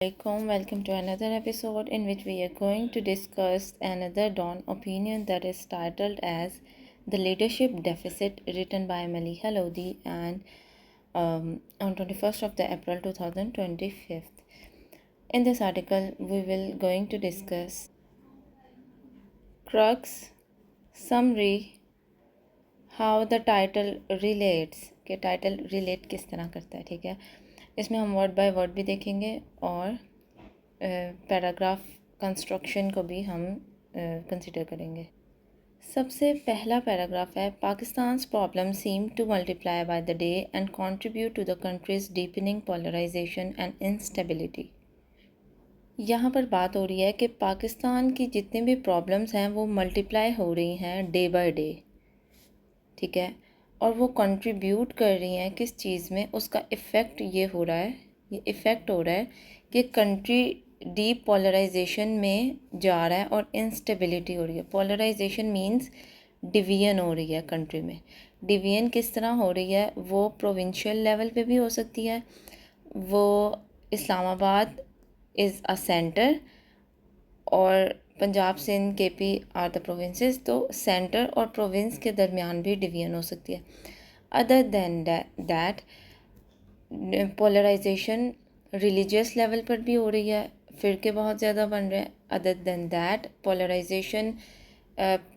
Welcome to another episode in which we are going to discuss another Dawn opinion that is titled as The Leadership Deficit, written by Maliha Lodi and on 21st of the April 2025. In this article, we will going to discuss crux, summary, how the title relates कि title relate किस तरह करता है. ठीक है, इसमें हम word by word भी देखेंगे और पैराग्राफ कंस्ट्रक्शन को भी हम कंसिडर करेंगे. सबसे पहला पैराग्राफ है, Pakistan problem seem to multiply by the day and contribute to the country's deepening polarisation and instability. यहाँ पर बात हो रही है कि पाकिस्तान की जितनी भी प्रॉब्लम्स हैं वो मल्टीप्लाई हो रही हैं डे बाय डे. ठीक है, और वो कंट्रीब्यूट कर रही हैं किस चीज़ में, उसका इफ़ेक्ट ये हो रहा है, ये इफ़ेक्ट हो रहा है कि कंट्री डीप पोलराइजेशन में जा रहा है और इंस्टेबिलिटी हो रही है. पोलराइजेशन मींस डिवीजन हो रही है कंट्री में. डिवीजन किस तरह हो रही है, वो प्रोविंशियल लेवल पे भी हो सकती है. वो इस्लामाबाद इज़ अ सेंटर और Punjab Sindh KP are the provinces, तो सेंटर और प्रोविंस के दरमियान भी डिवीजन हो सकती है. Other than that polarisation religious level पर भी हो रही है, फ़िरके बहुत ज़्यादा बन रहे हैं. Other than that polarisation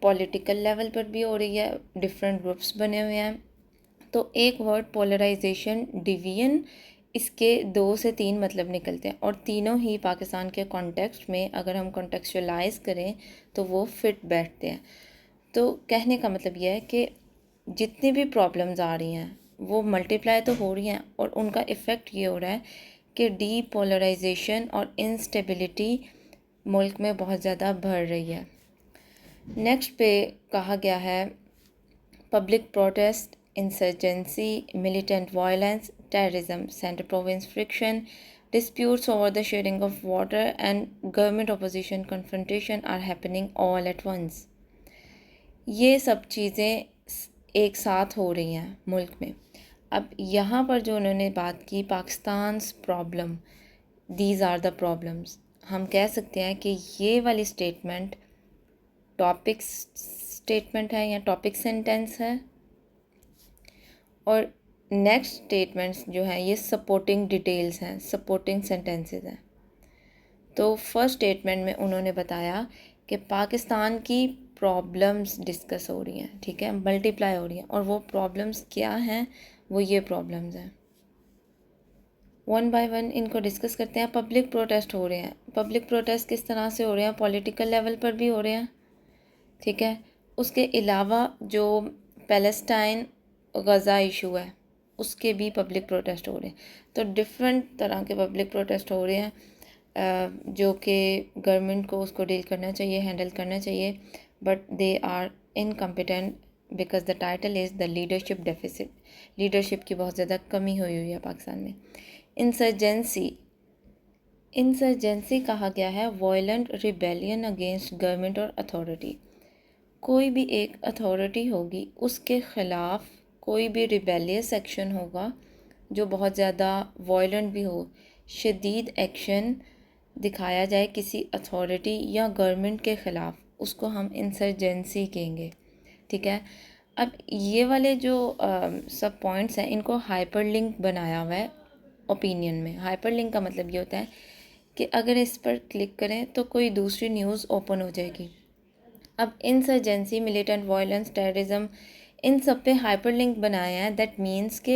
political level पर भी हो रही है, डिफरेंट ग्रुप्स बने हुए हैं. तो एक वर्ड पोलराइजेशन, डिवीजन, इसके 2 से 3 मतलब निकलते हैं और तीनों ही पाकिस्तान के कॉन्टेक्स्ट में अगर हम कॉन्टेक्चुअलाइज करें तो वो फिट बैठते हैं. तो कहने का मतलब यह है कि जितनी भी प्रॉब्लम्स आ रही हैं वो मल्टीप्लाई तो हो रही हैं और उनका इफ़ेक्ट ये हो रहा है कि डीपोलराइजेशन और इंस्टेबिलिटी मुल्क में बहुत ज़्यादा बढ़ रही है. नेक्स्ट पे कहा गया है, public protest, insurgency, militant violence, terrorism, center-province friction, disputes over the sharing of water and government opposition confrontation are happening all at once. ये सब चीज़ें एक साथ हो रही हैं मुल्क में. अब यहाँ पर जो उन्होंने बात की, Pakistan problem, these are the problems, हम कह सकते हैं कि ये वाली स्टेटमेंट टॉपिक स्टेटमेंट है या टॉपिक सेंटेंस है और नेक्स्ट स्टेटमेंट्स जो हैं ये सपोर्टिंग डिटेल्स हैं, सपोर्टिंग सेंटेंसेस हैं. तो फर्स्ट स्टेटमेंट में उन्होंने बताया कि पाकिस्तान की प्रॉब्लम्स डिस्कस हो रही हैं. ठीक है, मल्टीप्लाई हो रही हैं और वो प्रॉब्लम्स क्या हैं, वो ये प्रॉब्लम्स हैं. वन बाय वन इनको डिस्कस करते हैं. पब्लिक प्रोटेस्ट हो रहे हैं. पब्लिक प्रोटेस्ट किस तरह से हो रहे हैं, पॉलिटिकल लेवल पर भी हो रहे हैं. ठीक है, उसके अलावा जो पैलेस्टाइन गज़ा इशू है उसके भी पब्लिक प्रोटेस्ट हो रहे हैं. तो डिफरेंट तरह के पब्लिक प्रोटेस्ट हो रहे हैं जो कि गवर्नमेंट को उसको डील करना चाहिए, हैंडल करना चाहिए, but they are incompetent because the title is the leadership deficit. Leadership की बहुत ज़्यादा कमी हुई है पाकिस्तान में. इंसर्जेंसी कहा गया है वायलेंट रिबेलियन अगेंस्ट गवर्नमेंट और अथॉरिटी. कोई भी एक अथॉरिटी होगी उसके ख़िलाफ़ कोई भी रिबेलियस एक्शन होगा जो बहुत ज़्यादा वायलेंट भी हो, शदीद एक्शन दिखाया जाए किसी अथॉरिटी या गवर्नमेंट के ख़िलाफ़, उसको हम इंसर्जेंसी कहेंगे. ठीक है, अब ये वाले जो सब पॉइंट्स हैं इनको हाइपरलिंक बनाया हुआ है ओपिनियन में. हाइपरलिंक का मतलब ये होता है कि अगर इस पर क्लिक करें तो कोई दूसरी न्यूज़ ओपन हो जाएगी. अब इंसर्जेंसी, मिलिटेंट वायलेंस, टेररिज्म, इन सब पे हाइपरलिंक बनाया है. दैट मीन्स कि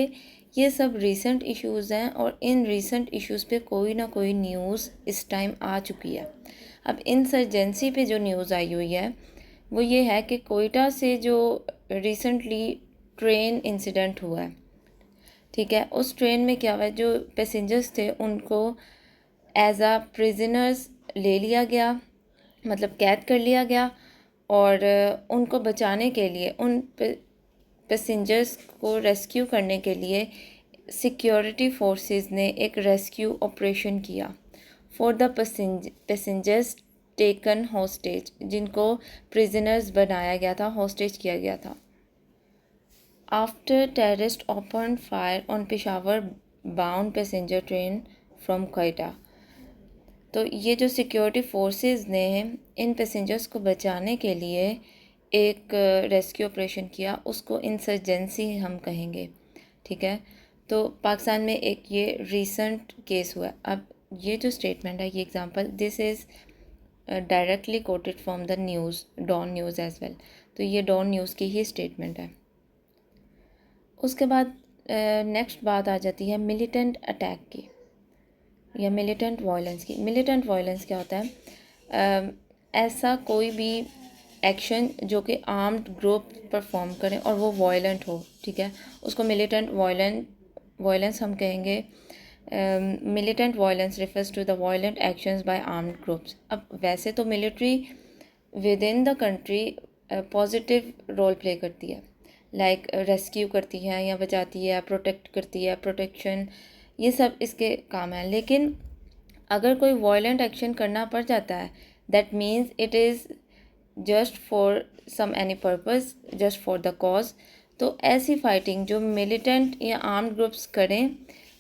ये सब रीसेंट इश्यूज़ हैं और इन रीसेंट इश्यूज़ पे कोई ना कोई न्यूज़ इस टाइम आ चुकी है. अब इंसर्जेंसी पे जो न्यूज़ आई हुई है वो ये है कि कोयटा से जो रिसेंटली ट्रेन इंसिडेंट हुआ है, ठीक है, उस ट्रेन में क्या हुआ है, जो पैसेंजर्स थे उनको एज आ प्रिजनर्स ले लिया गया, मतलब कैद कर लिया गया और उनको बचाने के लिए, उन पैसेंजर्स को रेस्क्यू करने के लिए सिक्योरिटी फोर्सेस ने एक रेस्क्यू ऑपरेशन किया for the passengers taken hostage, जिनको प्रिजनर्स बनाया गया था, हॉस्टेज किया गया था. After terrorist open fire on Peshawar bound passenger train from Quetta. तो ये जो सिक्योरिटी फोर्सेस ने इन पैसेंजर्स को बचाने के लिए एक रेस्क्यू ऑपरेशन किया, उसको इंसर्जेंसी हम कहेंगे, ठीक है। तो पाकिस्तान में एक ये रीसेंट केस हुआ। अब ये जो स्टेटमेंट है, ये example, this is directly quoted from the news, Dawn news as well. तो ये डॉन न्यूज़ की ही स्टेटमेंट है। उसके बाद नेक्स्ट बात आ जाती है मिलिटेंट अटैक की या मिलिटेंट वायलेंस की। मिलिटेंट वायलेंस क्या होता है? ऐसा कोई भी एक्शन जो कि आर्म्ड ग्रुप परफॉर्म करें और वो वायलेंट हो, ठीक है, उसको मिलिटेंट वायलेंस हम कहेंगे। Militant violence refers to the violent actions by armed groups. अब वैसे तो military within the country positive role play करती है, लाइक रेस्क्यू करती है या बचाती है, प्रोटेक्ट करती है, प्रोटेक्शन, ये सब इसके काम है। लेकिन अगर कोई वायलेंट एक्शन करना पड़ जाता है, that means it is just for some any purpose, just for the cause. तो ऐसी फाइटिंग जो मिलिटेंट या आर्म्ड ग्रुप्स करें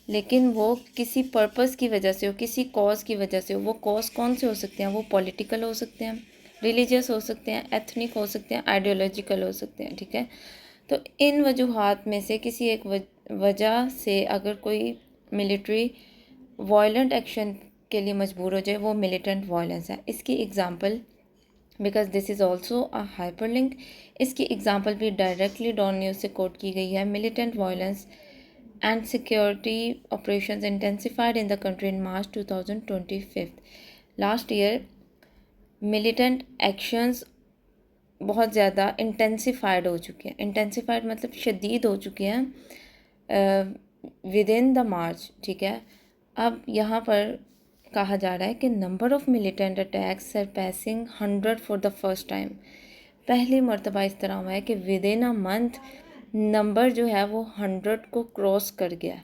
लेकिन वो किसी पर्पस की वजह से हो, किसी कॉज की वजह से हो, वो कॉज कौन से हो सकते हैं? वो पॉलिटिकल हो सकते हैं, रिलीजियस हो सकते हैं, एथनिक हो सकते हैं, आइडियोलॉजिकल हो सकते हैं, ठीक है। तो इन वजूहात में से किसी एक वजह से अगर कोई मिलिट्री वायलेंट एक्शन के लिए मजबूर हो जाए, वो मिलिटेंट वायलेंस है। इसकी example, because this is also a hyperlink, इसकी एग्जांपल भी डायरेक्टली डॉन न्यूज़ से कोट की गई है। Militant violence and security operations intensified in the country in March 2025। Last year militant actions बहुत ज़्यादा इंटेंसिफाइड हो चुके हैं। इंटेंसिफाइड मतलब शदीद हो चुके हैं विद इन द मार्च, ठीक है। अब यहाँ पर कहा जा रहा है कि number of militant attacks surpassing 100 for the first time. पहली मरतबा इस तरह हुआ है कि within a month number जो है वो 100 को क्रॉस कर गया,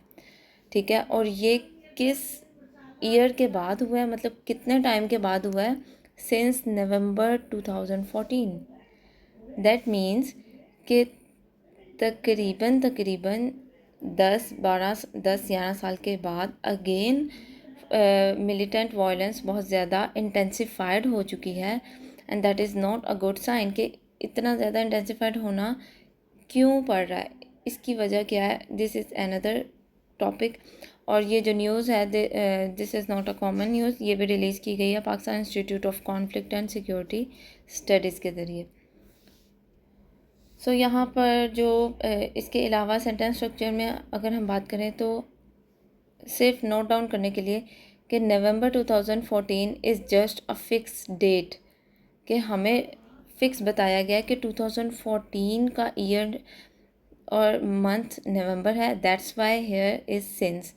ठीक है। और ये किस ईयर के बाद हुआ है, मतलब कितने टाइम के बाद हुआ है? Since November 2014। दैट मीन्स कि तकरीबन 10-11 साल के बाद अगेन मिलिटेंट वायलेंस बहुत ज़्यादा इंटेंसिफाइड हो चुकी है। And that is not a good sign कि इतना ज़्यादा इंटेंसिफाइड होना क्यों पड़ रहा है, इसकी वजह क्या है? This is another topic. और ये जो न्यूज़ है, this is not a common news, ये भी रिलीज़ की गई है Pakistan institute of conflict and security studies के ज़रिए। सो यहाँ पर जो इसके अलावा सेंटेंस स्ट्रक्चर में अगर हम बात करें तो सिर्फ नोट डाउन करने के लिए कि November 2014 is just a fix date, कि हमें फिक्स बताया गया कि 2014 का ईयर और मंथ नवंबर है, that's why here is since.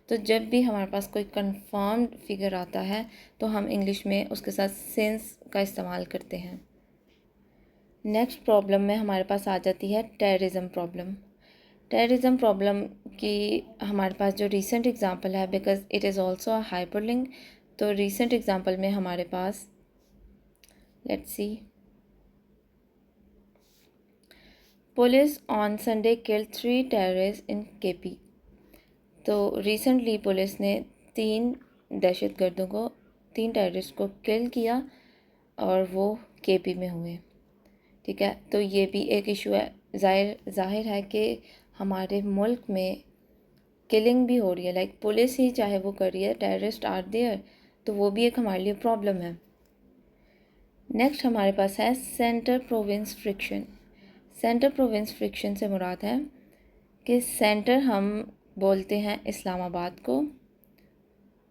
तो जब भी हमारे पास कोई कंफर्म्ड फिगर आता है तो हम इंग्लिश में उसके साथ सिंस का इस्तेमाल करते हैं। नेक्स्ट प्रॉब्लम में हमारे पास आ जाती है टेररिज्म प्रॉब्लम। टेररिज्म प्रॉब्लम की हमारे पास जो रीसेंट एग्जांपल है, because it is also a hyperlink, तो रीसेंट एग्जांपल में हमारे पास, let's see, police on Sunday killed 3 terrorist in KP. तो रिसेंटली पुलिस ने 3 दहशतगर्दों को, 3 टेररिस्ट को किल किया और वो केपी में हुए, ठीक है। तो ये भी एक इशू है। जाहिर है कि हमारे मुल्क में किलिंग भी हो रही है, लाइक पुलिस ही चाहे वो कर रही है, टेररिस्ट आर देयर, तो वो भी एक हमारे लिए प्रॉब्लम है। नेक्स्ट हमारे पास है centre province friction. Centre province friction से मुराद है कि सेंटर हम बोलते हैं इस्लामाबाद को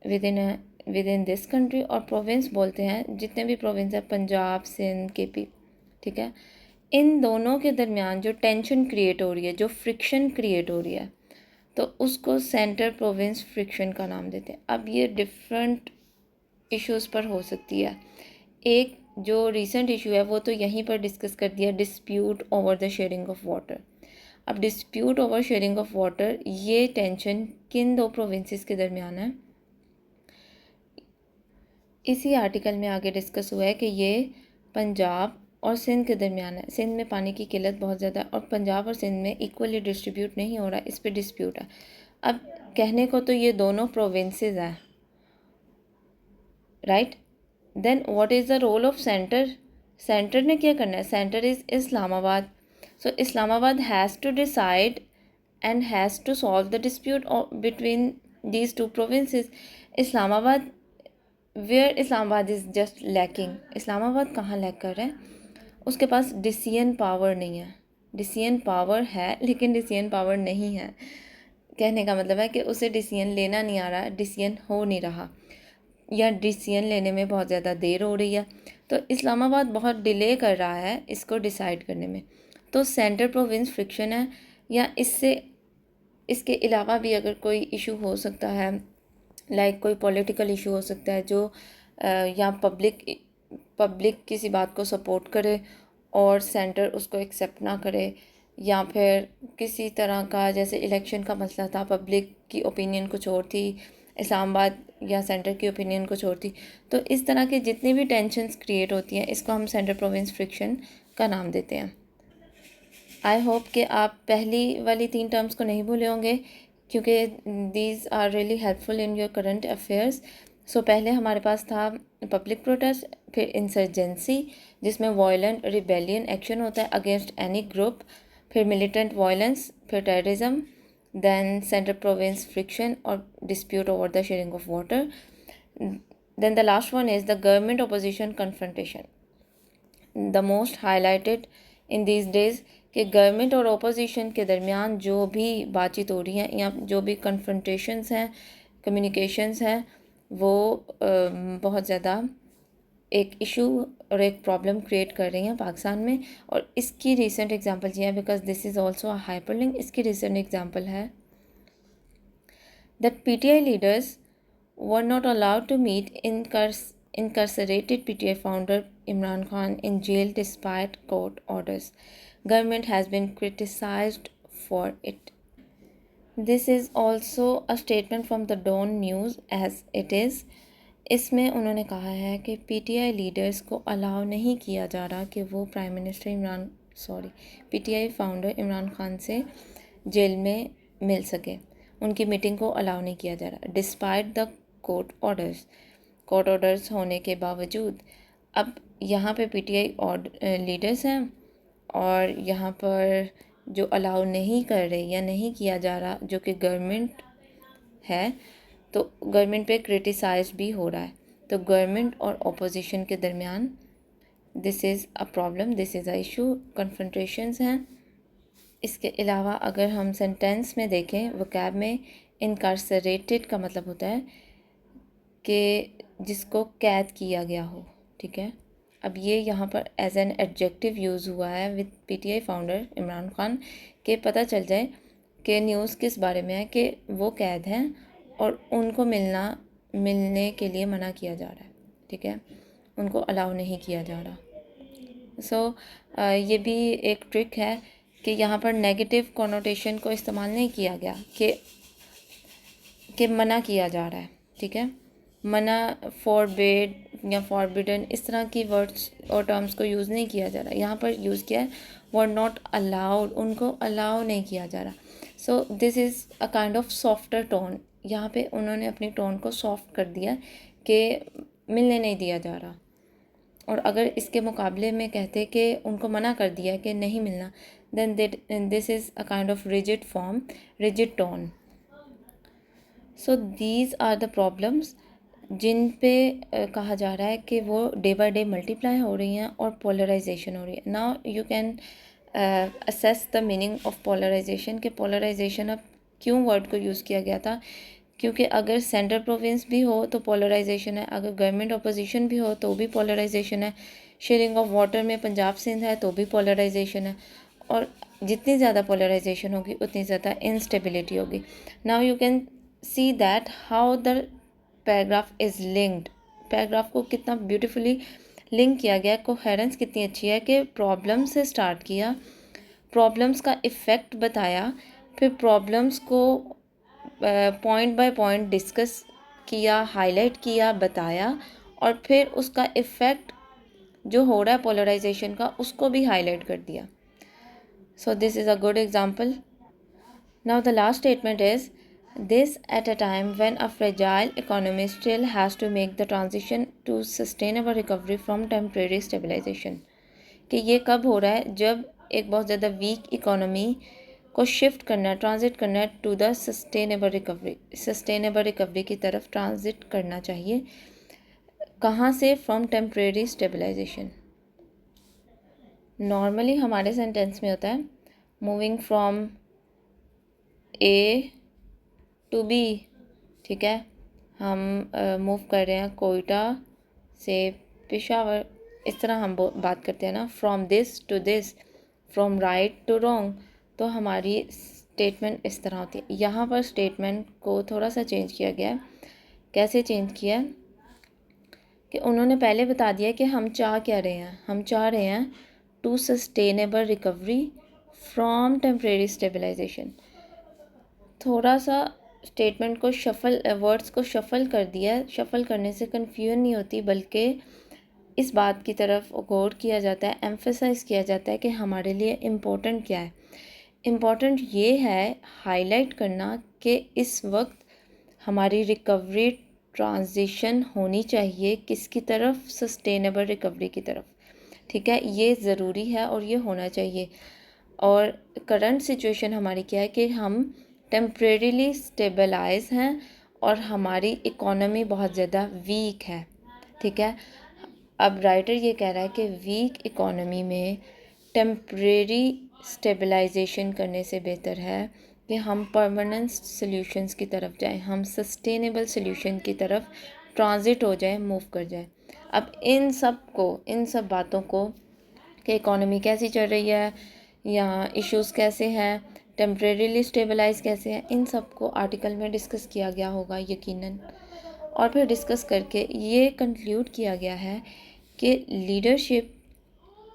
विद इन दिस कंट्री, और प्रोविंस बोलते हैं जितने भी प्रोविंस है, पंजाब, सिंध, केपी, ठीक है। इन दोनों के दरमियान जो टेंशन क्रिएट हो रही है, जो फ्रिक्शन क्रिएट हो रही है, तो उसको सेंटर प्रोविंस फ्रिक्शन का नाम देते हैं। अब ये डिफरेंट इश्यूज़ पर हो सकती है। एक जो रीसेंट इशू है वो तो यहीं पर डिस्कस कर दिया, dispute over the sharing of water. अब dispute over sharing of water, ये टेंशन किन 2 प्रोविंसेस के दरमियान है? इसी आर्टिकल में आगे डिस्कस हुआ है कि ये पंजाब और सिंध के दरमियान है। सिंध में पानी की किल्लत बहुत ज़्यादा है और पंजाब और सिंध में इक्वली डिस्ट्रीब्यूट नहीं हो रहा, इस पर डिस्प्यूट है। अब कहने को तो ये दोनों प्रोविंसेस हैं, right. Then what is the role of centre? Centre ने क्या करना है? Centre is Islamabad. So Islamabad has to decide and has to solve the dispute between these two provinces. Islamabad, where Islamabad is just lacking. Islamabad कहाँ lack कर रहा है? उसके पास decision power नहीं है। डिसीजन पावर है लेकिन डिसीजन पावर नहीं है। कहने का मतलब है कि उसे डिसीजन लेना नहीं आ रहा, डिसीजन हो नहीं रहा, या डिसीजन लेने में बहुत ज़्यादा देर हो रही है। तो इस्लामाबाद बहुत डिले कर रहा है इसको डिसाइड करने में। तो सेंटर प्रोविंस फ्रिक्शन है, या इसके अलावा भी अगर कोई इशू हो सकता है, लाइक कोई पॉलिटिकल इशू हो सकता है जो या पब्लिक किसी बात को सपोर्ट करे और सेंटर उसको एक्सेप्ट ना करे, या फिर किसी तरह का जैसे इलेक्शन का मसला था, पब्लिक की ओपिनियन कुछ और थी, इस्लामाबाद या सेंटर की ओपिनियन कुछ और थी। तो इस तरह के जितनी भी टेंशन्स क्रिएट होती हैं इसको हम सेंटर प्रोविंस फ्रिक्शन का नाम देते हैं। आई होप कि आप पहली वाली 3 टर्म्स को नहीं भूले होंगे, क्योंकि these are really helpful in your current affairs. So पहले हमारे पास था पब्लिक प्रोटेस्ट, फिर इंसर्जेंसी जिसमें वायलेंट रिबेलियन एक्शन होता है अगेंस्ट एनी ग्रुप, फिर मिलिटेंट वायलेंस, फिर terrorism, then centre province friction और dispute over the sharing of water, then the last one is the government opposition confrontation. The most highlighted in these days कि government और opposition के दरमियान जो भी बातचीत हो रही है या जो भी कन्फ्रंटेशंस हैं, कम्युनिकेशंस हैं, वो बहुत ज़्यादा एक इशू और एक प्रॉब्लम क्रिएट कर रही हैं पाकिस्तान में। और इसकी रिसेंट एग्जांपल ये है, because this is also a hyperlink, इसकी रिसेंट एग्जांपल है that PTI leaders were not allowed to meet incarcerated PTI founder Imran Khan in jail despite court orders. Government has been criticized for it. This is also a statement from the Dawn News as it is. इसमें उन्होंने कहा है कि PTI leaders को allow नहीं किया जा रहा कि वो PTI फाउंडर इमरान खान से जेल में मिल सके, उनकी मीटिंग को अलाउ नहीं किया जा रहा डिस्पाइट द कोर्ट ऑर्डर्स होने के बावजूद। अब यहाँ पे PTI लीडर्स हैं और यहाँ पर जो अलाउ नहीं कर रहे या नहीं किया जा रहा, जो कि गवर्नमेंट है, तो गवर्नमेंट पे क्रिटिसाइज भी हो रहा है। तो गवर्नमेंट और ओपोजिशन के दरमियान this is a problem, this is a issue, confrontations हैं। इसके अलावा अगर हम सेंटेंस में देखें, वोकैब में इनकारसरेटेड का मतलब होता है कि जिसको कैद किया गया हो, ठीक है। अब ये यहाँ पर एज एन एडजेक्टिव यूज़ हुआ है with PTI founder Imran Khan, के पता चल जाए कि न्यूज़ किस बारे में है, कि वो कैद हैं और उनको मिलने के लिए मना किया जा रहा है, ठीक है, उनको अलाउ नहीं किया जा रहा। सो ये भी एक ट्रिक है कि यहाँ पर नेगेटिव कॉनोटेशन को इस्तेमाल नहीं किया गया कि मना किया जा रहा है, ठीक है। मना, फॉरबिड या फॉरबिडन, इस तरह की वर्ड्स और टर्म्स को यूज़ नहीं किया जा रहा। यहाँ पर यूज़ किया है वर नॉट अलाउड, उनको अलाउ नहीं किया जा रहा। सो this is a kind of softer tone. यहाँ पे उन्होंने अपनी टोन को सॉफ्ट कर दिया कि मिलने नहीं दिया जा रहा। और अगर इसके मुकाबले में कहते कि उनको मना कर दिया कि नहीं मिलना, then this is a kind of rigid form, rigid tone. So these are the problems जिन पे कहा जा रहा है कि वो डे बाय डे मल्टीप्लाई हो रही हैं और पोलराइजेशन हो रही है। Now you can assess the meaning of polarisation, कि पोलराइजेशन अब क्यों वर्ड को यूज़ किया गया था, क्योंकि अगर सेंटर प्रोविंस भी हो तो पोलराइजेशन है, अगर गवर्नमेंट अपोजिशन भी हो तो भी पोलराइजेशन है, शेयरिंग ऑफ वाटर में पंजाब सिंध है तो भी पोलराइजेशन है, और जितनी ज़्यादा पोलराइजेशन होगी उतनी ज़्यादा इंस्टेबिलिटी होगी। Now you can see that how the paragraph is linked, paragraph को कितना ब्यूटीफुली लिंक किया गया, कोहेरेंस कितनी अच्छी है कि प्रॉब्लम से स्टार्ट किया, प्रॉब्लम्स का इफ़ेक्ट बताया, फिर प्रॉब्लम्स को पॉइंट बाय पॉइंट डिस्कस किया, हाईलाइट किया, बताया, और फिर उसका इफ़ेक्ट जो हो रहा है पोलराइजेशन का उसको भी हाईलाइट कर दिया। सो this is a good example. Now the last statement is This at a time when a fragile economy still has to make the transition to sustainable recovery from temporary stabilization. कि ये कब हो रहा है, जब एक बहुत ज़्यादा वीक इकोनॉमी को शिफ्ट करना है, ट्रांजिट करना है टू द सस्टेनेबल रिकवरी की तरफ ट्रांजिट करना चाहिए. कहाँ से? From temporary stabilisation. नॉर्मली हमारे सेंटेंस में होता है moving from A to B. ठीक है, हम मूव कर रहे हैं कोयटा से पेशावर, इस तरह हम बात करते हैं ना. From this to this, from right to wrong. तो हमारी स्टेटमेंट इस तरह होती है. यहाँ पर स्टेटमेंट को थोड़ा सा चेंज किया गया है. कैसे चेंज किया है कि उन्होंने पहले बता दिया कि हम चाह क्या रहे हैं. हम चाह रहे हैं to sustainable recovery from temporary stabilisation. थोड़ा सा स्टेटमेंट को वर्ड्स को शफल कर दिया. शफल करने से कन्फ्यूजन नहीं होती, बल्कि इस बात की तरफ गौर किया जाता है, एम्फेसाइज किया जाता है कि हमारे लिए इम्पोर्टेंट क्या है. इम्पोर्टेंट ये है हाईलाइट करना कि इस वक्त हमारी रिकवरी ट्रांजिशन होनी चाहिए किसकी तरफ? सस्टेनेबल रिकवरी की तरफ. ठीक है, ये ज़रूरी है और ये होना चाहिए. और करंट सिचुएशन हमारी क्या है कि हम टेम्परेरीली स्टेबलाइज हैं और हमारी इकोनॉमी बहुत ज़्यादा वीक है. ठीक है, अब राइटर ये कह रहा है कि वीक इकोनॉमी में टेम्परेरी स्टेबलाइजेशन करने से बेहतर है कि हम परमानेंट सॉल्यूशंस की तरफ जाएं, हम सस्टेनेबल सॉल्यूशन की तरफ ट्रांजिट हो जाएं, मूव कर जाएं. अब इन सब बातों को कि इकोनॉमी कैसी चल रही है, यहाँ इश्यूज़ कैसे हैं, टेम्परेरीली स्टेबलाइज कैसे हैं, इन सब को आर्टिकल में डिस्कस किया गया होगा यकीनन. और फिर डिस्कस करके ये कंक्लूड किया गया है कि लीडरशिप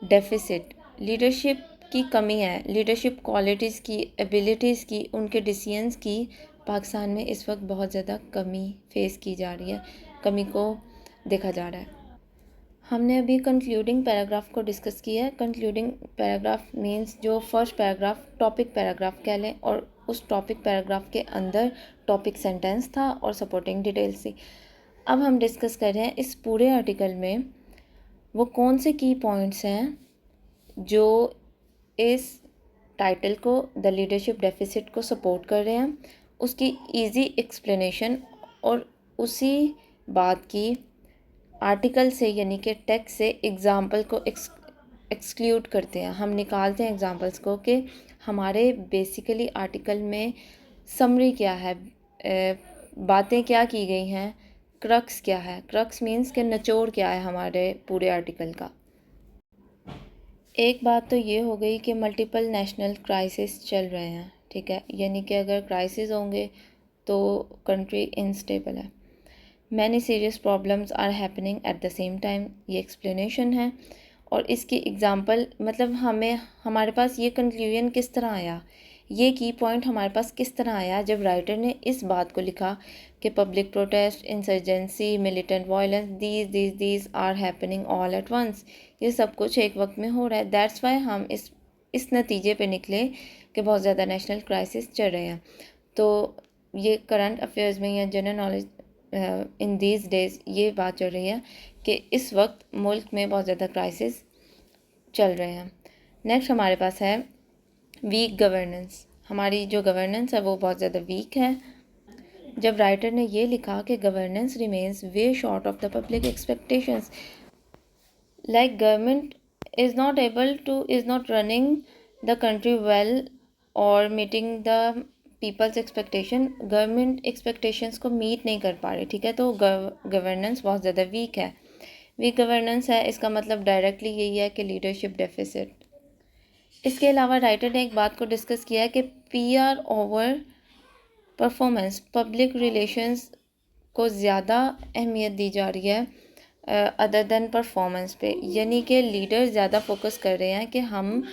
डेफिसिट, लीडरशिप की कमी है, लीडरशिप क्वालिटीज़ की, एबिलिटीज़ की, उनके डिसीजंस की पाकिस्तान में इस वक्त बहुत ज़्यादा कमी फेस की जा रही है, कमी को देखा जा रहा है. हमने अभी कंक्लूडिंग पैराग्राफ को डिस्कस किया है. कंक्लूडिंग पैराग्राफ मींस जो फर्स्ट पैराग्राफ टॉपिक पैराग्राफ कह लें, और उस टॉपिक पैराग्राफ के अंदर टॉपिक सेंटेंस था और सपोर्टिंग डिटेल्स थी. अब हम डिस्कस कर रहे हैं इस पूरे आर्टिकल में वो कौन से की पॉइंट्स हैं जो इस टाइटल को, द लीडरशिप डेफिसिट को सपोर्ट कर रहे हैं, उसकी इजी एक्सप्लेनेशन, और उसी बात की आर्टिकल से यानी कि टेक्स्ट से एग्ज़ाम्पल को एक्सक्लूड करते हैं. हम निकालते हैं एग्ज़ाम्पल्स को कि हमारे बेसिकली आर्टिकल में समरी क्या है, बातें क्या की गई हैं, क्रक्स क्या है. क्रक्स मीन्स कि निचोड़ क्या है हमारे पूरे आर्टिकल का. एक बात तो ये हो गई कि मल्टीपल नेशनल क्राइसिस चल रहे हैं. ठीक है, यानी कि अगर क्राइसिस होंगे तो कंट्री इनस्टेबल है. Many serious problems are happening at the same time, ये एक्सप्लेनेशन है. और इसकी एग्ज़ाम्पल मतलब हमारे पास ये कंक्लूजन किस तरह आया, ये की पॉइंट हमारे पास किस तरह आया जब राइटर ने इस बात को लिखा कि public protest, insurgency, militant violence, these are happening all at once. ये सब कुछ एक वक्त में हो रहा है. दैट्स वाई हम इस नतीजे पे निकले कि बहुत ज़्यादा नेशनल क्राइसिस चल रहे हैं. तो ये करंट अफेयर्स में या general knowledge in these days ये बात चल रही है कि इस वक्त मुल्क में बहुत ज़्यादा क्राइसिस चल रहे हैं. नेक्स्ट हमारे पास है वीक गवर्नेंस. हमारी जो गवर्नेंस है वो बहुत ज़्यादा वीक है. जब राइटर ने ये लिखा कि governance remains way short of the public expectations, like government is not running the country well or meeting the people's expectation, government expectations को मीट नहीं कर पा रही. ठीक है, तो गवर्नेंस बहुत ज़्यादा वीक है. वीक गवर्नेंस है, इसका मतलब डायरेक्टली यही है कि लीडरशिप डेफिसिट. इसके अलावा राइटर ने एक बात को डिस्कस किया है कि PR over performance, public relations को ज़्यादा अहमियत दी जा रही है अदर देन परफॉर्मेंस पे, यानी कि लीडर ज़्यादा फोकस कर रहे हैं कि हम.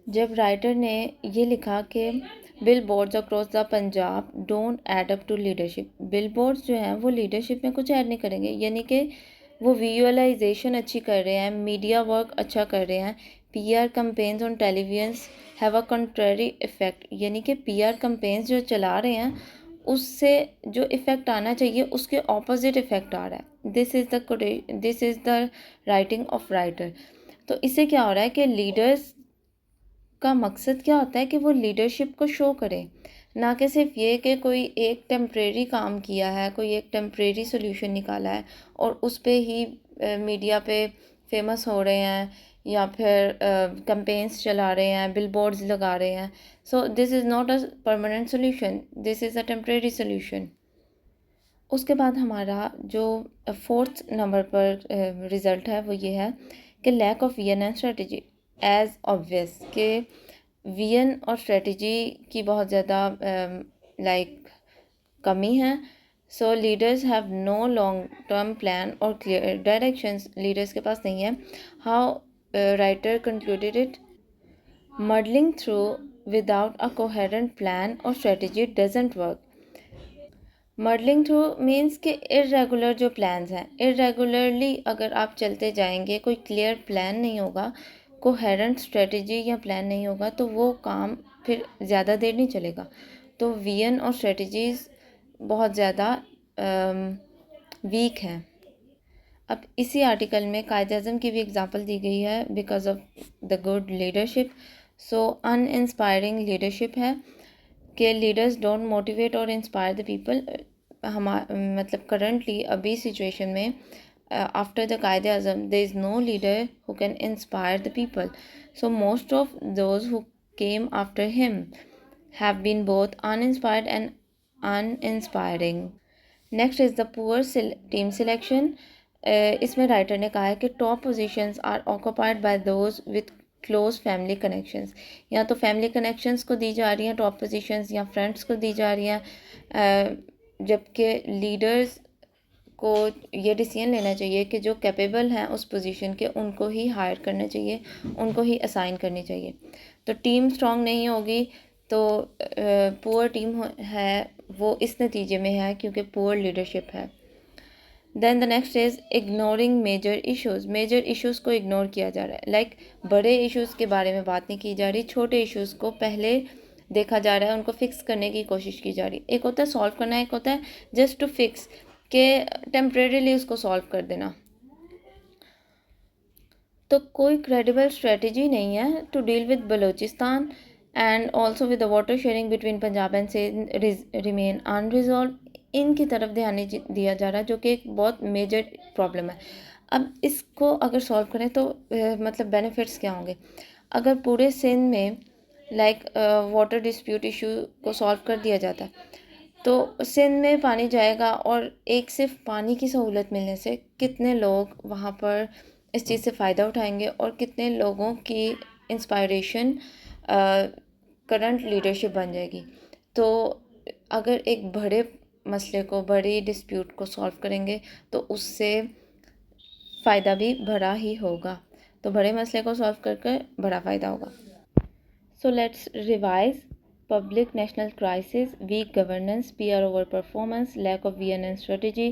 जब राइटर ने ये लिखा कि billboards across the Punjab don't add up to leadership, billboards जो हैं वो लीडरशिप में कुछ ऐड नहीं करेंगे, यानी कि वो विजुअलाइजेशन अच्छी कर रहे हैं, मीडिया वर्क अच्छा कर रहे हैं। PR campaigns on television have a contrary effect, यानी कि पीआर कैंपेन्स जो चला रहे हैं उससे जो इफ़ेक्ट आना चाहिए उसके ऑपोजिट इफ़ेक्ट आ रहा है। This is the writing of writer. तो इससे क्या हो रहा है कि लीडर्स का मकसद क्या होता है कि वो लीडरशिप को शो करें, ना कि सिर्फ ये कि कोई एक टेम्परेरी काम किया है, कोई एक टेम्परेरी सोल्यूशन निकाला है और उस पे ही मीडिया पे फेमस हो रहे हैं या फिर कैंपेन्स चला रहे हैं, बिलबोर्ड्स लगा रहे हैं। सो this is not a permanent solution, this is a temporary solution. उसके बाद हमारा जो फोर्थ नंबर पर रिज़ल्ट है वो ये है कि lack of vision and strategy as obvious कि विजन और स्ट्रेटजी की बहुत ज़्यादा कमी है। So leaders have no long term plan और क्लियर डायरेक्शंस, लीडर्स के पास नहीं है। How writer concluded it, muddling through without a coherent plan और strategy doesn't work. Muddling through means कि इरेगुलर जो प्लान्स हैं, इरेगुलरली अगर आप चलते जाएंगे, कोई क्लियर प्लान नहीं होगा, कोहेरेंट स्ट्रेटजी या प्लान नहीं होगा, तो वो काम फिर ज़्यादा देर नहीं चलेगा। तो विजन और स्ट्रेटजीज़ बहुत ज़्यादा वीक हैं। अब इसी आर्टिकल में कायद-ए-आज़म की भी एग्जांपल दी गई है because of the good leadership. So uninspiring leadership है कि लीडर्स डोंट मोटिवेट और इंस्पायर द पीपल। मतलब करंटली अभी सिचुएशन में after the Quaid-e-Azam there is no leader who can inspire the people. So most of those who came after him have been both uninspired and uninspiring. Next is the poor team selection. इसमें writer ने कहा है कि top positions are occupied by those with close family connections. या तो family connections को दी जा रही हैं टॉप पोजीशंस या फ्रेंड्स को दी जा रही हैं, जबकि लीडर्स को ये डिसीजन लेना चाहिए कि जो कैपेबल हैं उस पोजीशन के उनको ही हायर करना चाहिए, उनको ही असाइन करनी चाहिए। तो टीम स्ट्रांग नहीं होगी तो पुअर टीम है वो इस नतीजे में है क्योंकि पुअर लीडरशिप है। Then the next is ignoring major issues. Major issues को इग्नोर किया जा रहा है, लाइक बड़े इश्यूज़ के बारे में बात नहीं की जा रही, छोटे इश्यूज़ को पहले देखा जा रहा है, उनको फिक्स करने की कोशिश की जा रही है। एक होता है सॉल्व करना, एक होता है जस्ट टू फिक्स के टेम्परेरीली उसको सॉल्व कर देना। तो कोई क्रेडिबल स्ट्रेटजी नहीं है to deal with Balochistan and also with the water sharing between Punjab and Sindh remain unresolved. इनकी तरफ ध्यान नहीं दिया जा रहा जो कि एक बहुत मेजर प्रॉब्लम है। अब इसको अगर सॉल्व करें तो मतलब बेनिफिट्स क्या होंगे। अगर पूरे सिंध में लाइक वाटर डिस्प्यूट इशू को सॉल्व कर दिया जाता है तो सिंध में पानी जाएगा और एक सिर्फ पानी की सहूलत मिलने से कितने लोग वहाँ पर इस चीज़ से फ़ायदा उठाएंगे और कितने लोगों की इंस्पायरेशन करंट लीडरशिप बन जाएगी। तो अगर एक बड़े मसले को, बड़ी डिस्प्यूट को सॉल्व करेंगे तो उससे फ़ायदा भी बड़ा ही होगा। तो बड़े मसले को सॉल्व करके बड़ा फ़ायदा होगा। So let's revise. Public national crisis, weak governance, peer over performance, lack of vision and strategy,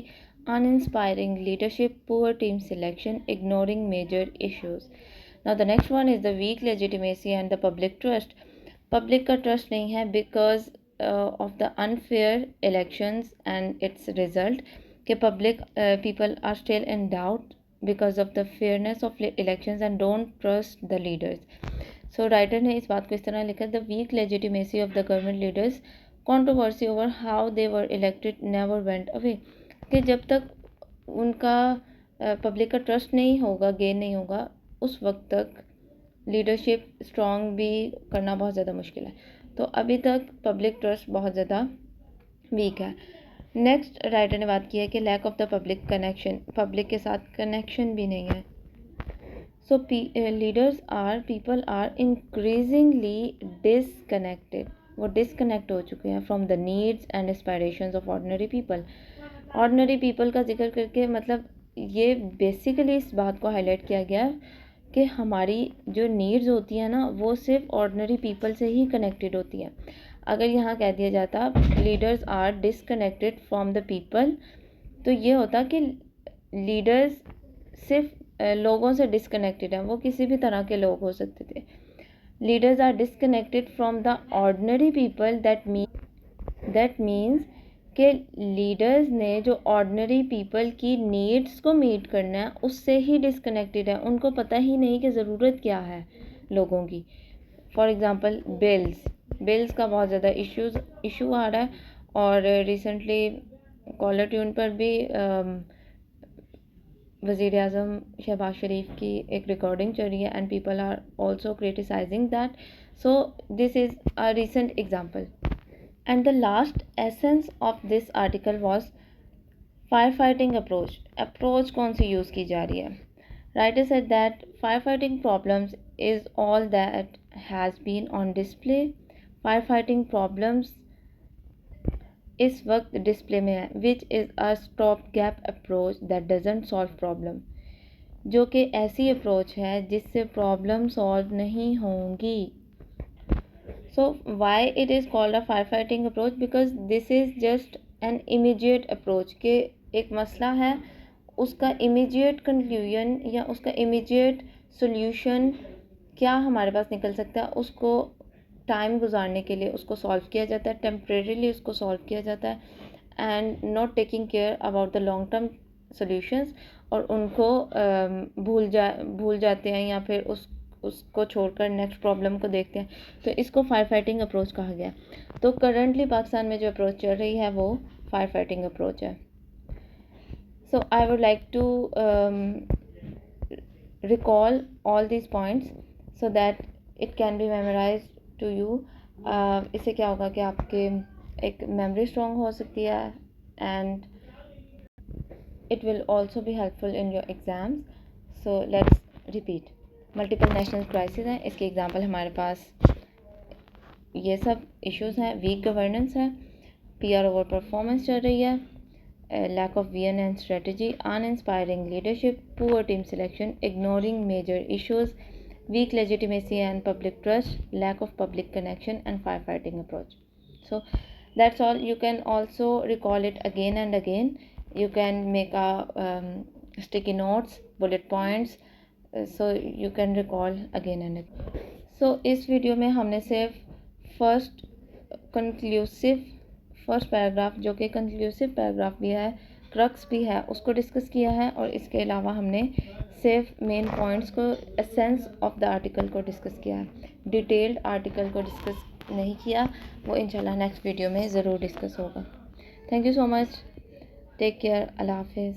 uninspiring leadership, poor team selection, ignoring major issues. Now the next one is the weak legitimacy and the public trust. Public का trust नहीं है because of the unfair elections and its result कि public people are still in doubt because of the fairness of elections and don't trust the leaders. So writer ने इस बात को इस तरह लिखा, the weak legitimacy of the government leaders, controversy over how they were elected never went away. कि जब तक उनका पब्लिक का ट्रस्ट नहीं होगा, गेन नहीं होगा, उस वक्त तक लीडरशिप स्ट्रॉन्ग भी करना बहुत ज़्यादा मुश्किल है। तो अभी तक पब्लिक ट्रस्ट बहुत ज़्यादा वीक है। नेक्स्ट राइटर ने बात की है कि lack of the public connection, public के साथ कनेक्शन भी नहीं है। So leaders are people are increasingly disconnected. वो डिसकनेक्ट हो चुके हैं from the needs and aspirations of ordinary people. Ordinary people का जिक्र करके मतलब ये बेसिकली इस बात को हाईलाइट किया गया कि हमारी जो नीड्स होती हैं ना वो सिर्फ ऑर्डिनरी पीपल से ही कनेक्टेड होती हैं। अगर यहाँ कह दिया जाता leaders are disconnected from the people तो ये होता कि लीडर्स सिर्फ लोगों से डिसकनेक्टेड हैं, वो किसी भी तरह के लोग हो सकते थे. Leaders are disconnected from the ordinary people. That means कि लीडर्स ने जो ऑर्डिनरी पीपल की नीड्स को मीट करना है उससे ही डिसकनेक्टेड है. उनको पता ही नहीं कि ज़रूरत क्या है लोगों की. फॉर एग्ज़ाम्पल बिल्स का बहुत ज़्यादा इशू आ रहा है. और रिसेंटली कॉलर ट्यून पर भी वज़ीर आज़म शहबाज शरीफ की एक रिकॉर्डिंग चल रही है and people are also criticising that. So this is a recent example. And the last essence of this article was firefighting approach कौन सी यूज़ की जा रही है. Writer said that firefighting problems is all that has been on display. Firefighting problems इस वक्त display में है, which is a stopgap approach that doesn't solve problem. जो कि ऐसी अप्रोच है जिससे प्रॉब्लम सॉल्व नहीं होंगी. So why it is called a firefighting approach? Because this is just an immediate approach कि एक मसला है, उसका immediate conclusion या उसका immediate solution क्या हमारे पास निकल सकता है, उसको टाइम गुजारने के लिए उसको सॉल्व किया जाता है, टेम्परेरीली उसको सॉल्व किया जाता है and not taking care about the long term solutions. और उनको भूल जाते हैं या फिर उसको छोड़कर नेक्स्ट प्रॉब्लम को देखते हैं. तो इसको फायर फाइटिंग अप्रोच कहा गया. तो करंटली पाकिस्तान में जो अप्रोच चल रही है वो फायर फाइटिंग अप्रोच है. So I would like to recall all these points so that it can be memorise to you. इससे क्या होगा कि आपके एक मेमोरी स्ट्रॉन्ग हो सकती है and it will also be helpful in your exams. So let's repeat. Multiple national crisis हैं, इसके एग्जांपल हमारे पास ये सब इश्यूज हैं. वीक गवर्नेंस है, PR ओवर परफॉर्मेंस चल रही है, lack of vision and strategy, uninspiring leadership, poor team selection, ignoring major issues, weak legitimacy and public trust, lack of public connection and fire fighting approach. So that's all. You can also recall it again and again. You can make a sticky notes, bullet points, so you can recall again and again. So इस video में हमने सिर्फ first paragraph जो कि conclusive paragraph भी है, crux भी है, उसको डिस्कस किया है. और इसके अलावा हमने सिर्फ मेन पॉइंट्स को, एसेंस ऑफ द आर्टिकल को डिस्कस किया है. डिटेल्ड आर्टिकल को डिस्कस नहीं किया, वो इंशाल्लाह नेक्स्ट वीडियो में ज़रूर डिस्कस होगा. Thank you so much. Take care. Allah हाफिज़.